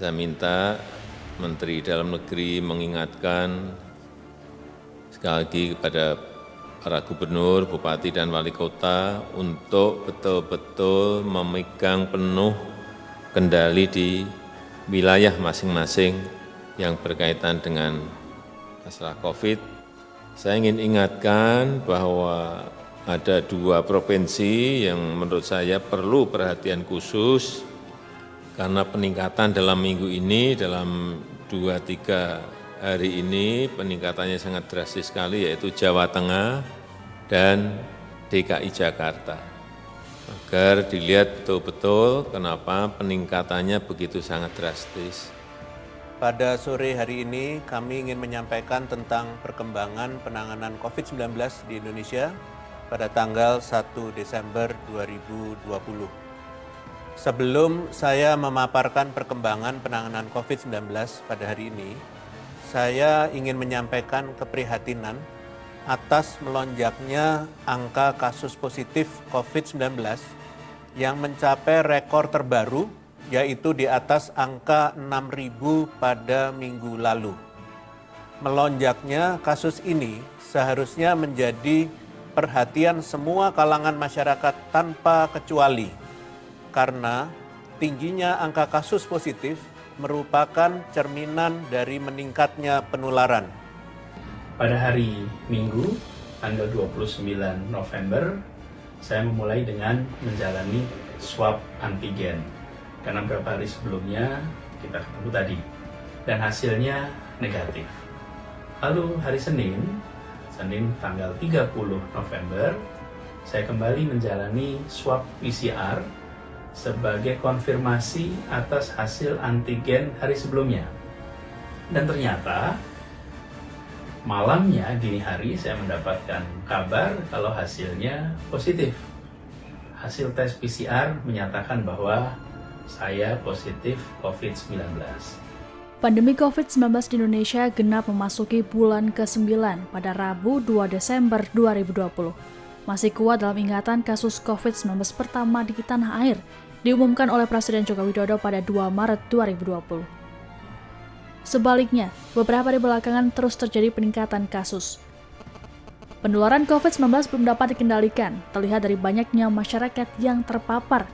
Saya minta Menteri Dalam Negeri mengingatkan sekali lagi kepada para gubernur, bupati, dan wali kota untuk betul-betul memegang penuh kendali di wilayah masing-masing yang berkaitan dengan masalah COVID. Saya ingin ingatkan bahwa ada 2 provinsi yang menurut saya perlu perhatian khusus karena peningkatan dalam minggu ini, dalam 2-3 hari ini peningkatannya sangat drastis sekali, yaitu Jawa Tengah dan DKI Jakarta. Agar dilihat betul-betul kenapa peningkatannya begitu sangat drastis. Pada sore hari ini kami ingin menyampaikan tentang perkembangan penanganan COVID-19 di Indonesia pada tanggal 1 Desember 2020. Sebelum saya memaparkan perkembangan penanganan COVID-19 pada hari ini, saya ingin menyampaikan keprihatinan atas melonjaknya angka kasus positif COVID-19 yang mencapai rekor terbaru, yaitu di atas angka 6.000 pada minggu lalu. Melonjaknya kasus ini seharusnya menjadi perhatian semua kalangan masyarakat tanpa kecuali, karena tingginya angka kasus positif merupakan cerminan dari meningkatnya penularan. Pada hari Minggu, tanggal 29 November, saya memulai dengan menjalani swab antigen. Karena beberapa hari sebelumnya kita ketemu tadi, dan hasilnya negatif. Lalu hari Senin tanggal 30 November, saya kembali menjalani swab PCR sebagai konfirmasi atas hasil antigen hari sebelumnya. Dan ternyata malamnya dini hari saya mendapatkan kabar kalau hasilnya positif. Hasil tes PCR menyatakan bahwa saya positif COVID-19. Pandemi COVID-19 di Indonesia genap memasuki bulan ke-9 pada Rabu 2 Desember 2020. Masih kuat dalam ingatan kasus COVID-19 pertama di tanah air, diumumkan oleh Presiden Joko Widodo pada 2 Maret 2020. Sebaliknya, beberapa hari belakangan terus terjadi peningkatan kasus. Penularan COVID-19 belum dapat dikendalikan, terlihat dari banyaknya masyarakat yang terpapar.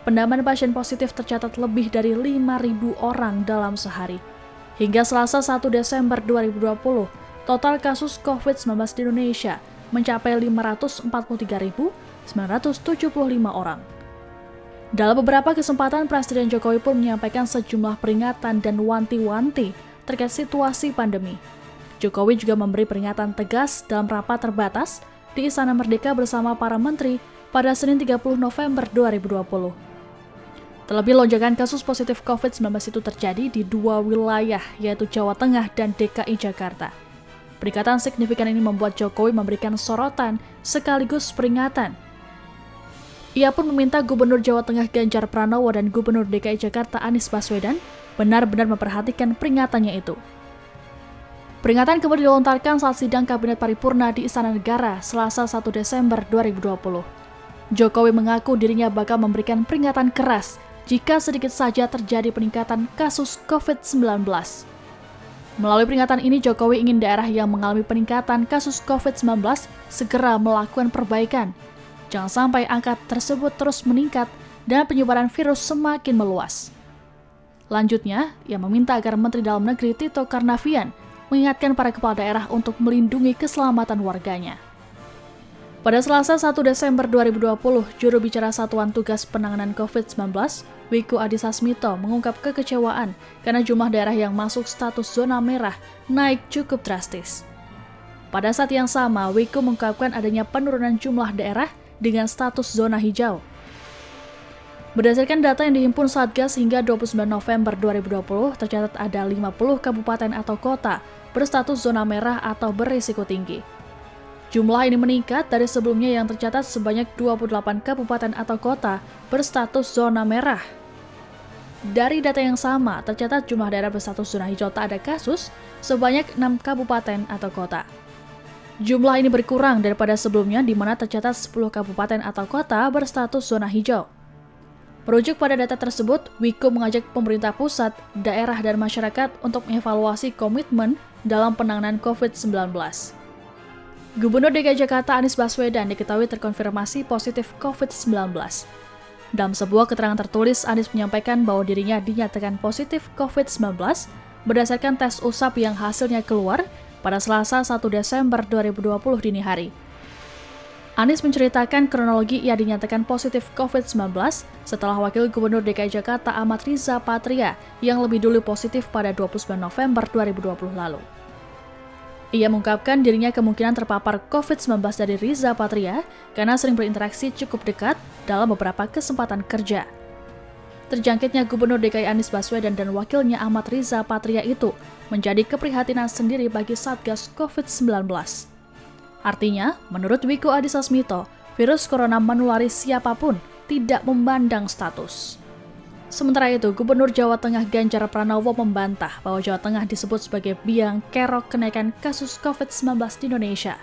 Penambahan pasien positif tercatat lebih dari 5.000 orang dalam sehari. Hingga Selasa 1 Desember 2020, total kasus COVID-19 di Indonesia mencapai 543.975 orang. Dalam beberapa kesempatan, Presiden Jokowi pun menyampaikan sejumlah peringatan dan wanti-wanti terkait situasi pandemi. Jokowi juga memberi peringatan tegas dalam rapat terbatas di Istana Merdeka bersama para menteri pada Senin 30 November 2020. Terlebih lonjakan kasus positif COVID-19 itu terjadi di 2 wilayah, yaitu Jawa Tengah dan DKI Jakarta. Peningkatan signifikan ini membuat Jokowi memberikan sorotan sekaligus peringatan. Ia pun meminta Gubernur Jawa Tengah Ganjar Pranowo dan Gubernur DKI Jakarta Anies Baswedan benar-benar memperhatikan peringatannya itu. Peringatan kemudian dilontarkan saat sidang Kabinet Paripurna di Istana Negara Selasa 1 Desember 2020. Jokowi mengaku dirinya bakal memberikan peringatan keras jika sedikit saja terjadi peningkatan kasus COVID-19. Melalui peringatan ini, Jokowi ingin daerah yang mengalami peningkatan kasus COVID-19 segera melakukan perbaikan. Jangan sampai angka tersebut terus meningkat dan penyebaran virus semakin meluas. Lanjutnya, ia meminta agar Menteri Dalam Negeri Tito Karnavian mengingatkan para kepala daerah untuk melindungi keselamatan warganya. Pada Selasa 1 Desember 2020, juru bicara Satuan Tugas Penanganan COVID-19, Wiku Adhisa Smito, mengungkap kekecewaan karena jumlah daerah yang masuk status zona merah naik cukup drastis. Pada saat yang sama, Wiku mengungkapkan adanya penurunan jumlah daerah dengan status zona hijau. Berdasarkan data yang dihimpun Satgas hingga 29 November 2020, tercatat ada 50 kabupaten atau kota berstatus zona merah atau berisiko tinggi. Jumlah ini meningkat dari sebelumnya yang tercatat sebanyak 28 kabupaten atau kota berstatus zona merah. Dari data yang sama, tercatat jumlah daerah berstatus zona hijau tak ada kasus sebanyak 6 kabupaten atau kota. Jumlah ini berkurang daripada sebelumnya di mana tercatat 10 kabupaten atau kota berstatus zona hijau. Merujuk pada data tersebut, Wiko mengajak pemerintah pusat, daerah, dan masyarakat untuk mengevaluasi komitmen dalam penanganan COVID-19. Gubernur DKI Jakarta Anies Baswedan diketahui terkonfirmasi positif COVID-19. Dalam sebuah keterangan tertulis, Anies menyampaikan bahwa dirinya dinyatakan positif COVID-19 berdasarkan tes usap yang hasilnya keluar pada Selasa 1 Desember 2020 dini hari. Anies menceritakan kronologi ia dinyatakan positif COVID-19 setelah Wakil Gubernur DKI Jakarta Ahmad Riza Patria yang lebih dulu positif pada 29 November 2020 lalu. Ia mengungkapkan dirinya kemungkinan terpapar COVID-19 dari Riza Patria karena sering berinteraksi cukup dekat dalam beberapa kesempatan kerja. Terjangkitnya Gubernur DKI Anies Baswedan dan wakilnya Ahmad Riza Patria itu menjadi keprihatinan sendiri bagi Satgas COVID-19. Artinya, menurut Wiku Adhisa Smito, virus corona menulari siapapun, tidak memandang status. Sementara itu, Gubernur Jawa Tengah Ganjar Pranowo membantah bahwa Jawa Tengah disebut sebagai biang kerok kenaikan kasus COVID-19 di Indonesia.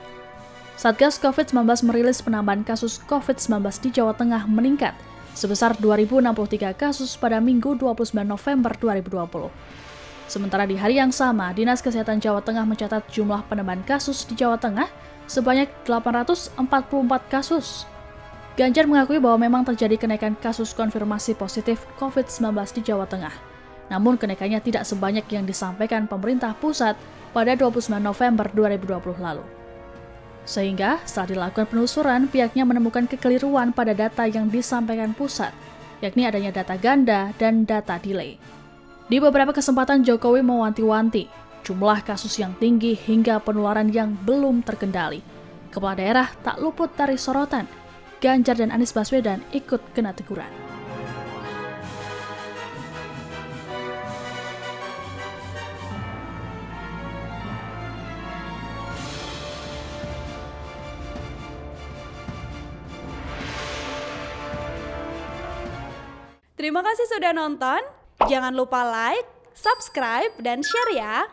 Satgas COVID-19 merilis penambahan kasus COVID-19 di Jawa Tengah meningkat sebesar 2.063 kasus pada Minggu 29 November 2020. Sementara di hari yang sama, Dinas Kesehatan Jawa Tengah mencatat jumlah penambahan kasus di Jawa Tengah sebanyak 844 kasus. Ganjar mengakui bahwa memang terjadi kenaikan kasus konfirmasi positif COVID-19 di Jawa Tengah. Namun kenaikannya tidak sebanyak yang disampaikan pemerintah pusat pada 29 November 2020 lalu. Sehingga setelah dilakukan penelusuran, pihaknya menemukan kekeliruan pada data yang disampaikan pusat, yakni adanya data ganda dan data delay. Di beberapa kesempatan Jokowi mewanti-wanti jumlah kasus yang tinggi hingga penularan yang belum terkendali. Kepala daerah tak luput dari sorotan. Ganjar dan Anies Baswedan ikut kena teguran. Terima kasih sudah nonton. Jangan lupa like, subscribe, dan share ya.